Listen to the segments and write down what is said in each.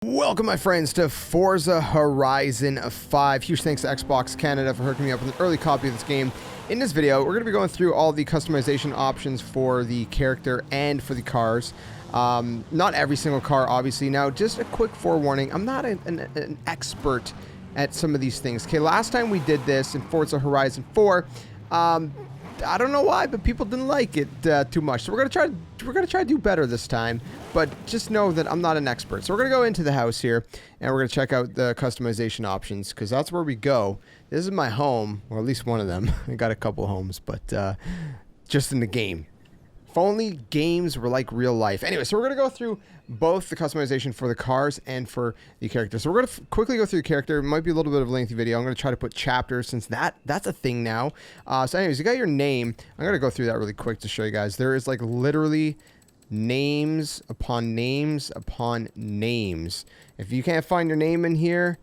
Welcome, my friends, to Forza Horizon 5. Huge thanks to Xbox Canada for hooking me up with an early copy of this game. In this video, we're going to be going through all the customization options for the character and for the cars. Not every single car, obviously. Now, just a quick forewarning, I'm not an expert at some of these things. Okay, last time we did this in Forza Horizon 4, I don't know why, but people didn't like it too much. So we're gonna try to do better this time. But just know that I'm not an expert. So we're gonna go into the house here, and we're gonna check out the customization options because that's where we go. This is my home, or at least one of them. I got a couple homes, but just in the game. If only games were like real life. Anyway, so we're going to go through both the customization for the cars and for the character. So we're going to quickly go through the character. It might be a little bit of a lengthy video. I'm going to try to put chapters since that's a thing now. So anyways, you got your name. I'm going to go through that really quick to show you guys. There is like literally names upon names upon names. If you can't find your name in here,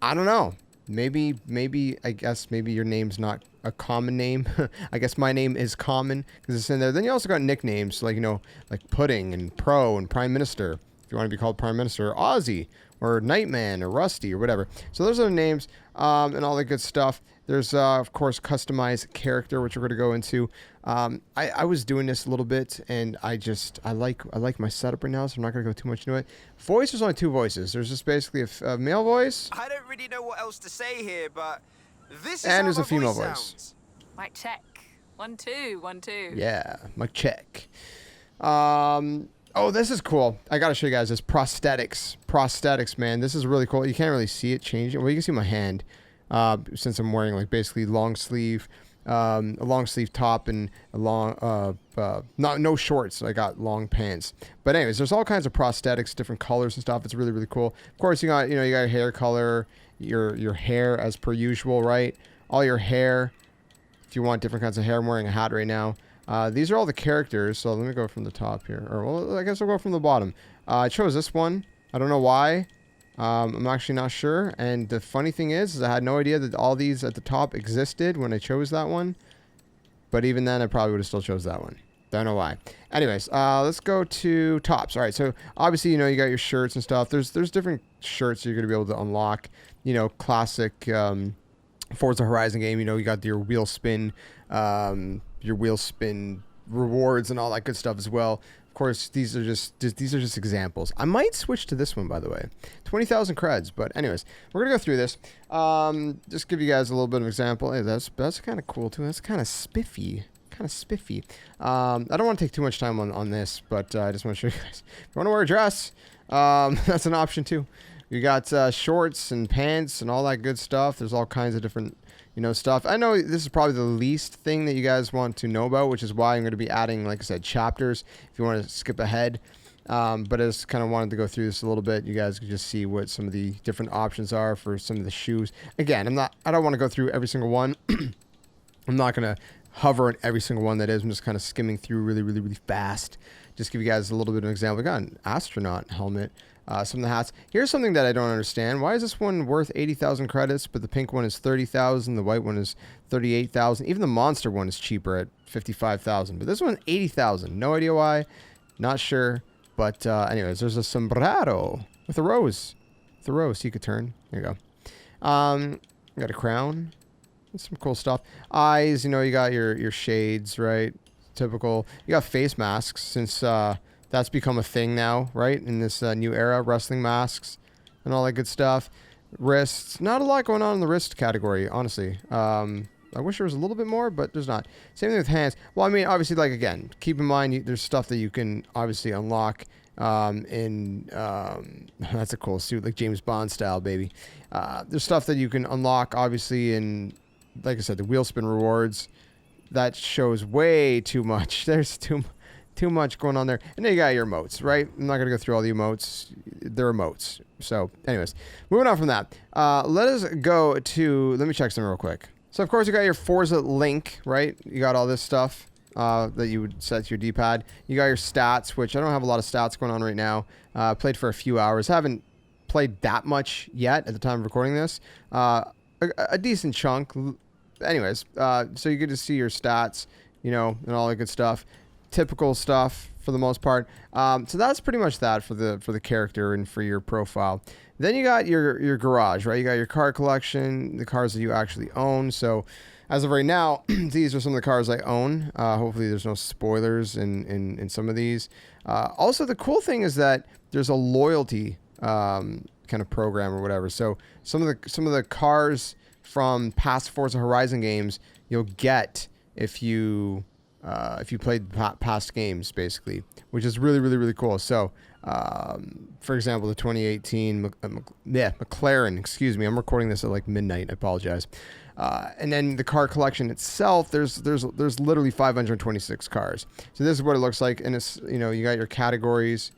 I don't know. Maybe I guess maybe your name's not a common name. I guess my name is common because it's in there. Then you also got nicknames like, you know, like Pudding and Pro and Prime Minister. If you want to be called Prime Minister, or Ozzy or Nightman or Rusty or whatever. So those are the names and all that good stuff. There's, of course, customized character, which we're going to go into. I was doing this a little bit, and I like my setup right now, so I'm not going to go too much into it. Voice, there's only two voices. There's just basically a male voice. I don't really know what else to say here, but this is and how there's my a female voice. Mic check. 1 2 1 2. Yeah, mic check. Oh, this is cool. I gotta show you guys this prosthetics, man. This is really cool. You can't really see it changing. Well, you can see my hand. Since I'm wearing like basically a long sleeve top and a long, no shorts. I got long pants. But anyways, there's all kinds of prosthetics, different colors and stuff. It's really, really cool. Of course, you got your hair color, your hair as per usual, right? All your hair. If you want different kinds of hair, I'm wearing a hat right now. These are all the characters. So let me go from the top here, or well, I guess I'll go from the bottom. I chose this one. I don't know why. I'm actually not sure, and the funny thing is I had no idea that all these at the top existed when I chose that one, but even then I probably would have still chose that one. Don't know why. Anyways, let's go to tops. All right, so obviously you got your shirts and stuff. There's different shirts you're going to be able to unlock. Classic Forza Horizon game. You got your wheel spin rewards and all that good stuff as well. Of course, these are just examples. I might switch to this one, by the way. 20,000 creds. But anyways, we're gonna go through this. Just give you guys a little bit of example. Hey, that's kind of cool too. That's kind of spiffy. I don't want to take too much time on this, but I just want to show you guys. If you want to wear a dress, that's an option too. You got shorts and pants and all that good stuff. There's all kinds of different stuff. I know this is probably the least thing that you guys want to know about, which is why I'm going to be adding, like I said, chapters if you want to skip ahead. But I just kind of wanted to go through this a little bit. You guys could just see what some of the different options are for some of the shoes. Again, I don't want to go through every single one. I'm not going to hover on every single one that is. I'm just kind of skimming through really, really, really fast. Just give you guys a little bit of an example. We got an astronaut helmet. Some of the hats. Here's something that I don't understand. Why is this one worth 80,000 credits, but the pink one is 30,000, the white one is 38,000. Even the monster one is cheaper at 55,000, but this one 80,000. No idea why. Not sure. But anyways, there's a sombrero with a rose. With a rose, you could turn. There you go. Got a crown. That's some cool stuff. Eyes. You got your shades, right? Typical. You got face masks since. That's become a thing now, right? In this new era, wrestling masks and all that good stuff. Wrists, not a lot going on in the wrist category, honestly. I wish there was a little bit more, but there's not. Same thing with hands. Well, I mean, obviously, like, again, keep in mind, there's stuff that you can obviously unlock that's a cool suit, like James Bond style, baby. There's stuff that you can unlock, obviously, in, like I said, the wheel spin rewards. That shows way too much. There's too much going on there. And then you got your emotes, right? I'm not going to go through all the emotes. They're emotes. So anyways, moving on from that. Let us go to, let me check something real quick. So of course you got your Forza link, right? You got all this stuff that you would set to your D-pad. You got your stats, which I don't have a lot of stats going on right now. Played for a few hours. Haven't played that much yet at the time of recording this. A decent chunk. Anyways, so you get to see your stats, and all that good stuff. Typical stuff for the most part. So that's pretty much that for the character and for your profile. Then you got your garage, right? You got your car collection, the cars that you actually own. So as of right now, these are some of the cars I own. Hopefully there's no spoilers in some of these. Also, the cool thing is that there's a loyalty kind of program or whatever. So some of the cars from past Forza Horizon games you'll get if you played past games, basically, which is really cool. So, for example, the 2018 McLaren, excuse me, I'm recording this at like midnight. I apologize. And then the car collection itself, there's literally 526 cars. So this is what it looks like, and it's, you got your categories.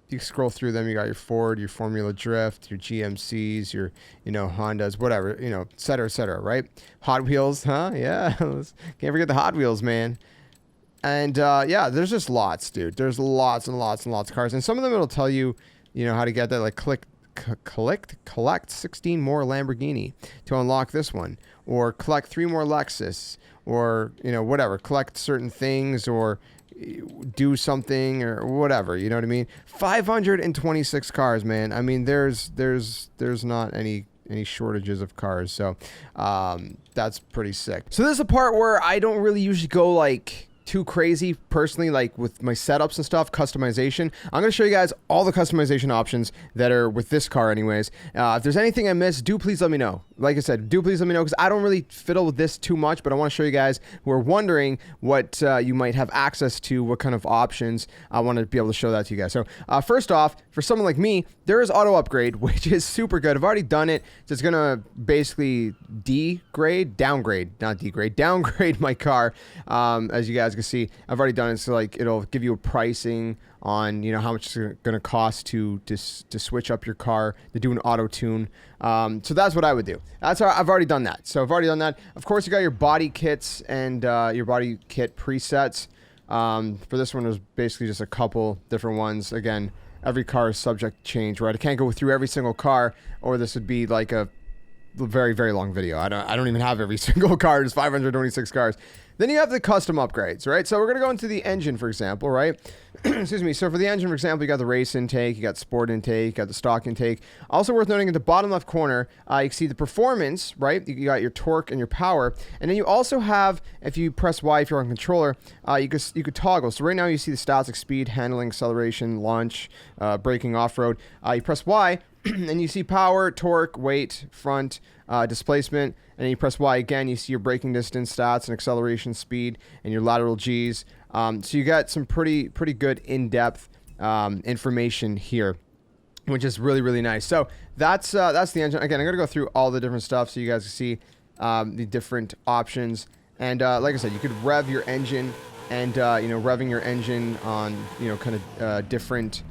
You scroll through them. You got your Ford, your Formula Drift, your GMCs, your Hondas, whatever, et cetera, right? Hot Wheels, huh? Yeah, can't forget the Hot Wheels, man. And yeah, there's just lots, dude. There's lots and lots of cars, and some of them it'll tell you, how to get that. Like collect 16 more Lamborghini to unlock this one, or collect 3 more Lexus, or whatever. Collect certain things, or do something, or whatever, you know what I mean? 526 cars, man. I mean, there's not any shortages of cars, so that's pretty sick. So this is a part where I don't really usually go like too crazy personally, like with my setups and stuff, customization. I'm going to show you guys all the customization options that are with this car anyways. If there's anything I missed, do please let me know. Like I said, do please let me know, because I don't really fiddle with this too much, but I want to show you guys who are wondering what you might have access to, what kind of options. I want to be able to show that to you guys. So first off, for someone like me, there is auto upgrade, which is super good. I've already done it. So it's going to basically downgrade my car. As you guys can see, I've already done it. So like, it'll give you a pricing on how much it's going to cost to switch up your car, to do an auto tune. So that's what I would do. I've already done that. So I've already done that. Of course, you got your body kits and your body kit presets. For this one, there's basically just a couple different ones. Again, every car is subject to change, right? I can't go through every single car, or this would be like a very long video. I don't even have every single car. There's 526 cars. Then you have the custom upgrades, right? So we're going to go into the engine, for example, right? Excuse me. So for the engine, for example, you got the race intake, you got sport intake, you got the stock intake. Also worth noting, at the bottom left corner, you can see the performance, right? You got your torque and your power. And then you also have, if you press Y, if you're on controller, you could toggle. So right now you see the stats like speed, handling, acceleration, launch, braking, off-road. You press Y, and you see power, torque, weight, front, displacement, and then you press Y again, you see your braking distance stats and acceleration speed and your lateral Gs. So you got some pretty good in-depth information here, which is really nice. So that's the engine. Again, I'm gonna go through all the different stuff so you guys can see the different options. And like I said, you could rev your engine, and revving your engine on kind of different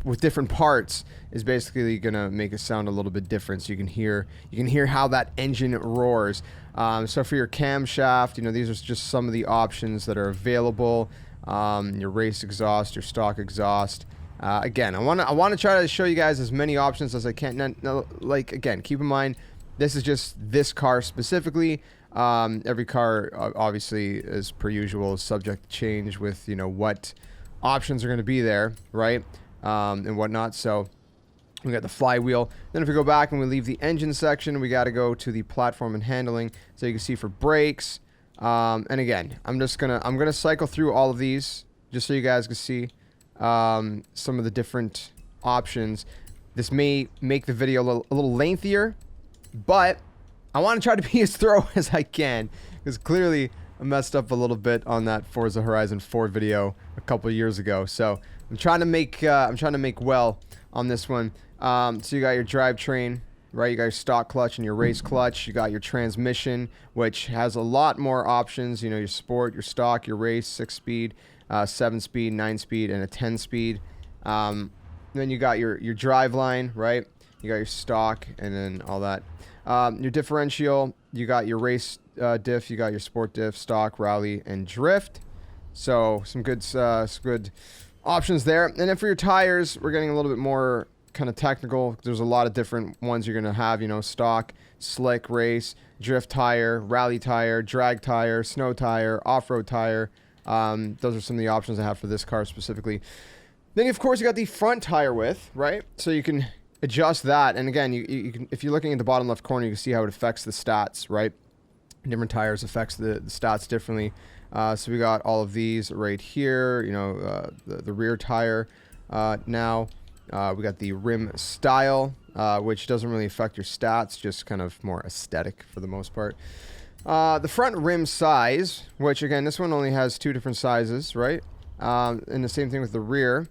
with different parts is basically gonna make it sound a little bit different, so you can hear how that engine roars. So for your camshaft, these are just some of the options that are available. Your race exhaust, your stock exhaust. Again, I want to try to show you guys as many options as I can. Like, again, keep in mind, this is just this car specifically. Every car, obviously, as per usual, is subject to change with what options are going to be there, right? And whatnot. So we got the flywheel. Then if we go back and we leave the engine section, we got to go to the platform and handling. So you can see for brakes. And again, I'm gonna cycle through all of these just so you guys can see some of the different options. This may make the video a little lengthier, but I want to try to be as thorough as I can, because clearly I messed up a little bit on that Forza Horizon 4 video a couple years ago. So I'm trying to make well on this one. So you got your drivetrain, right? You got your stock clutch and your race clutch. You got your transmission, which has a lot more options. Your sport, your stock, your race, 6-speed, 7-speed, 9-speed, and a 10-speed. Then you got your drive line, right? You got your stock, and then all that. Your differential, you got your race diff, you got your sport diff, stock, rally, and drift. So some good options there. And then for your tires, we're getting a little bit more kind of technical. There's a lot of different ones you're going to have, stock, slick, race, drift tire, rally tire, drag tire, snow tire, off-road tire. Those are some of the options I have for this car specifically. Then, of course, you got the front tire width, right? So you can adjust that. And again, you can, if you're looking at the bottom left corner, you can see how it affects the stats, right? Different tires affects the stats differently. So we got all of these right here. You know, the rear tire. Now we got the rim style, which doesn't really affect your stats, just kind of more aesthetic for the most part. The front rim size, which again, this one only has 2 different sizes, right? And the same thing with the rear.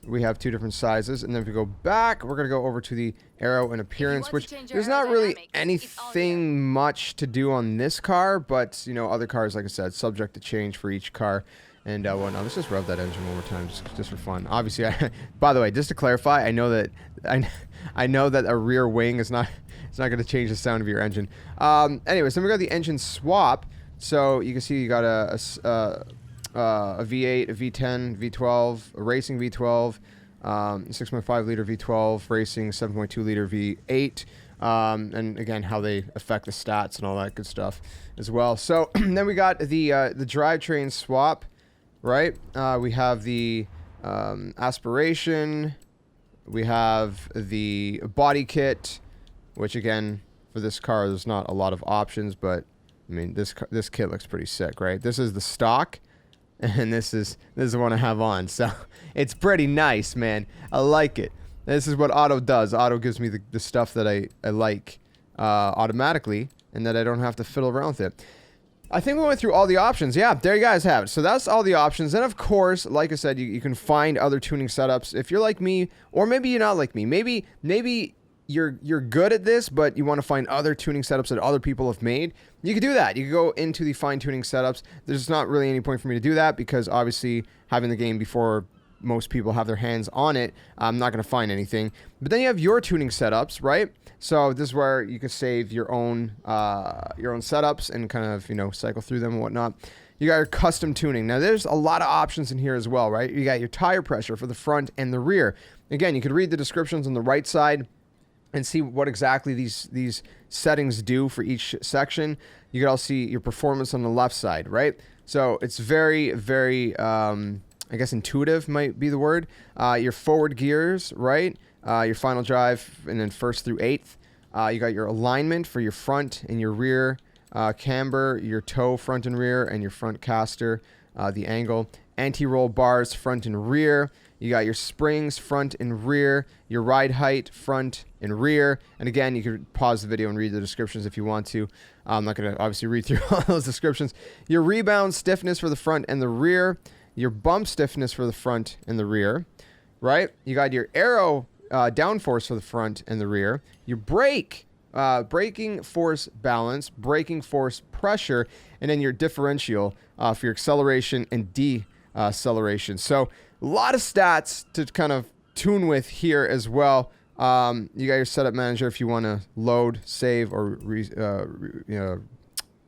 We have 2 different sizes. And then if we go back, we're going to go over to the aero and appearance, which there's not really anything much to do on this car, but, you know, other cars, like I said, subject to change for each car. And whatnot. Let's just rev that engine one more time, just for fun. Obviously, by the way, just to clarify, I know that I know that a rear wing is not, it's not going to change the sound of your engine. Anyways, then we got the engine swap. So you can see you got a V8, a V10, V12, a racing V12, 6.5 liter V12, racing 7.2 liter V8. And again, how they affect the stats and all that good stuff as well. So then we got the drivetrain swap. Right, we have the aspiration, we have the body kit, which again, for this car, there's not a lot of options, but I mean, this kit looks pretty sick, right? This is the stock, and this is the one I have on, so it's pretty nice, man. I like it. This is what Auto does. Auto gives me the stuff that I like automatically, and that I don't have to fiddle around with it. I think we went through all the options. Yeah, there you guys have it. So that's all the options. And of course, like I said, you can find other tuning setups. If you're like me, or maybe you're not like me. Maybe you're good at this, but you want to find other tuning setups that other people have made. You could do that. You could go into the fine tuning setups. There's not really any point for me to do that because obviously having the game before most people have their hands on it, I'm not going to find anything. But then you have your tuning setups, right? So this is where you can save your own setups and kind of, you know, cycle through them and whatnot. You got your custom tuning. Now there's a lot of options in here as well, right? You got your tire pressure for the front and the rear. Again, you could read the descriptions on the right side and see what exactly these settings do for each section. You could also see your performance on the left side, right? So it's very, very, I guess intuitive might be the word. Your forward gears, right? Your final drive, and then 1st through 8th. You got your alignment for your front and your rear, camber, your toe, front and rear, and your front caster, the angle. Anti-roll bars, front and rear. You got your springs, front and rear. Your ride height, front and rear. And again, you can pause the video and read the descriptions if you want to. I'm not going to obviously read through all those descriptions. Your rebound stiffness for the front and the rear. Your bump stiffness for the front and the rear, right? You got your aero downforce for the front and the rear. Your brake, braking force balance, braking force pressure, and then your differential for your acceleration and deceleration. So a lot of stats to kind of tune with here as well. You got your setup manager if you want to load, save, or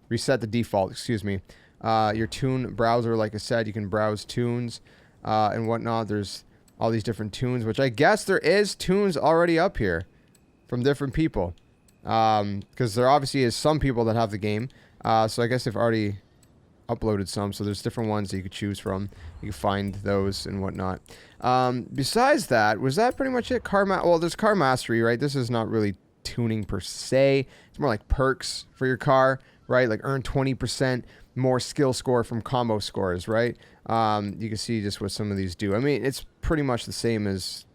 reset the default, excuse me. Your tune browser, like I said, you can browse tunes and whatnot. There's all these different tunes, which I guess there is tunes already up here from different people. Because there obviously is some people that have the game. So I guess they've already uploaded some. So there's different ones that you could choose from. You can find those and whatnot. Besides that, was that pretty much it? Well, there's car mastery, right? This is not really tuning per se. It's more like perks for your car, right? Like earn 20% more skill score from combo scores, right? You can see just what some of these do. I mean, it's pretty much the same as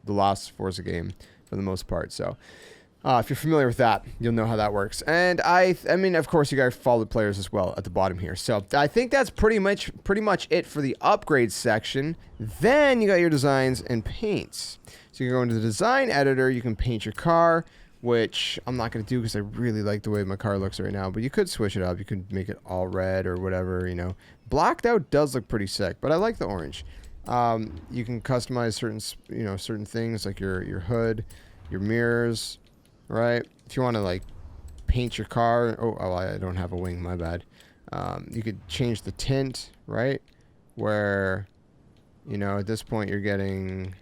the last Forza game for the most part. So if you're familiar with that, you'll know how that works. And I mean, of course, you guys follow the players as well at the bottom here. So I think that's pretty much it for the upgrade section. Then you got your designs and paints. So you can go into the design editor. You can paint your car, which I'm not going to do because I really like the way my car looks right now. But you could switch it up. You could make it all red or whatever, you know. Blacked out does look pretty sick, but I like the orange. You can customize certain things like your hood, your mirrors, right? If you want to like paint your car. Oh, I don't have a wing, my bad. You could change the tint, right? Where, you know, at this point you're getting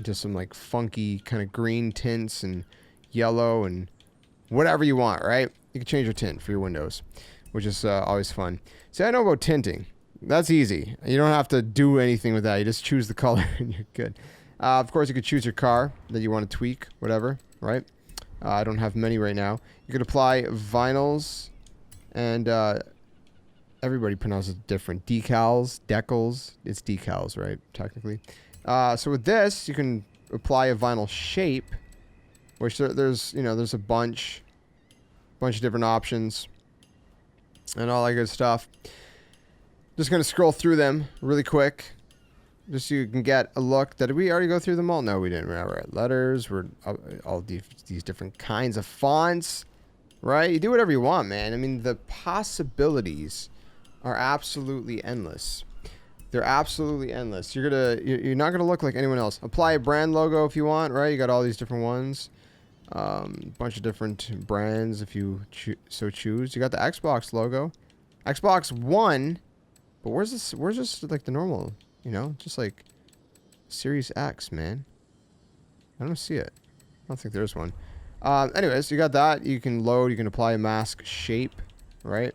just some like funky kind of green tints and yellow and whatever you want, right? you can change your tint for your windows, which is always fun. See, I know about tinting. That's easy. You don't have to do anything with that. You just choose the color and you're good. Of course, you could choose your car that you want to tweak, whatever, right? I don't have many right now. You could apply vinyls, and everybody pronounces it different. Decals, decals. It's decals, right? Technically. So with this, you can apply a vinyl shape, which there's a bunch of different options, and all that good stuff. Just gonna scroll through them really quick, just so you can get a look. Did we already go through them all? No, we didn't. We're at letters. We're all these different kinds of fonts, right? You do whatever you want, man. I mean, the possibilities are absolutely endless. They're absolutely endless. You're not gonna look like anyone else. Apply a brand logo if you want, right? You got all these different ones, bunch of different brands if you so choose. You got the Xbox logo, Xbox One. But where's this? Where's just like the normal, just like Series X, man? I don't see it. I don't think there's one. Anyways, you got that. You can load. You can apply a mask shape, right?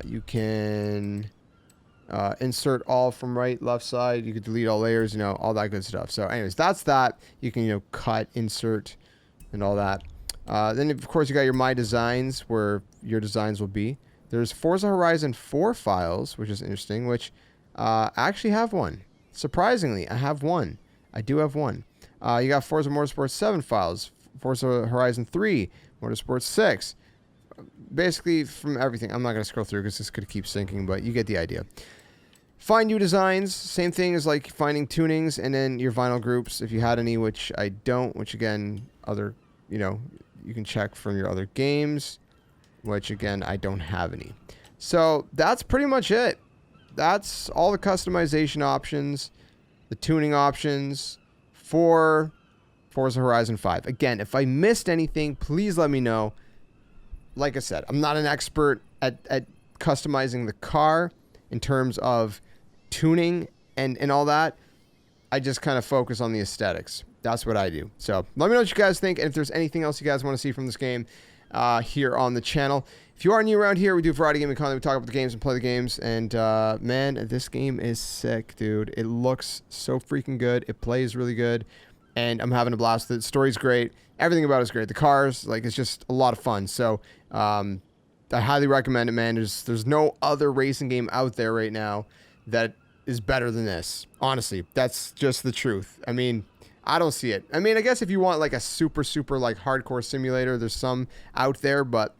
You can insert all from right, left side. You can delete all layers. All that good stuff. So, anyways, that's that. You can cut, insert, and all that. Then of course you got your My Designs, where your designs will be. There's Forza Horizon 4 files, which is interesting, which I actually have one. Surprisingly, I have one. I do have one. You got Forza Motorsport 7 files, Forza Horizon 3, Motorsport 6. Basically, from everything. I'm not going to scroll through because this could keep syncing, but you get the idea. Find new designs. Same thing as like finding tunings, and then your vinyl groups, if you had any, which I don't, which again, you can check from your other games. Which again, I don't have any. So that's pretty much it. That's all the customization options, the tuning options for Forza Horizon 5. Again, if I missed anything, please let me know. Like I said, I'm not an expert at customizing the car in terms of tuning and all that. I just kind of focus on the aesthetics. That's what I do. So let me know what you guys think, and if there's anything else you guys want to see from this game. Here on the channel. If you are new around here, we do variety gaming content. We talk about the games and play the games. And man, this game is sick, dude. It looks so freaking good. It plays really good, and I'm having a blast. The story's great. Everything about it's great. The cars, it's just a lot of fun. So I highly recommend it, man. There's no other racing game out there right now that is better than this. Honestly, that's just the truth. I mean, I don't see it. I mean, I guess if you want like a super like hardcore simulator, there's some out there, but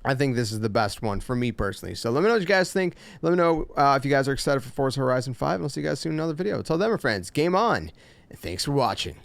I think this is the best one for me personally. So let me know what you guys think. Let me know if you guys are excited for Forza Horizon 5, and I'll see you guys soon in another video. Until then, my friends, game on, and thanks for watching.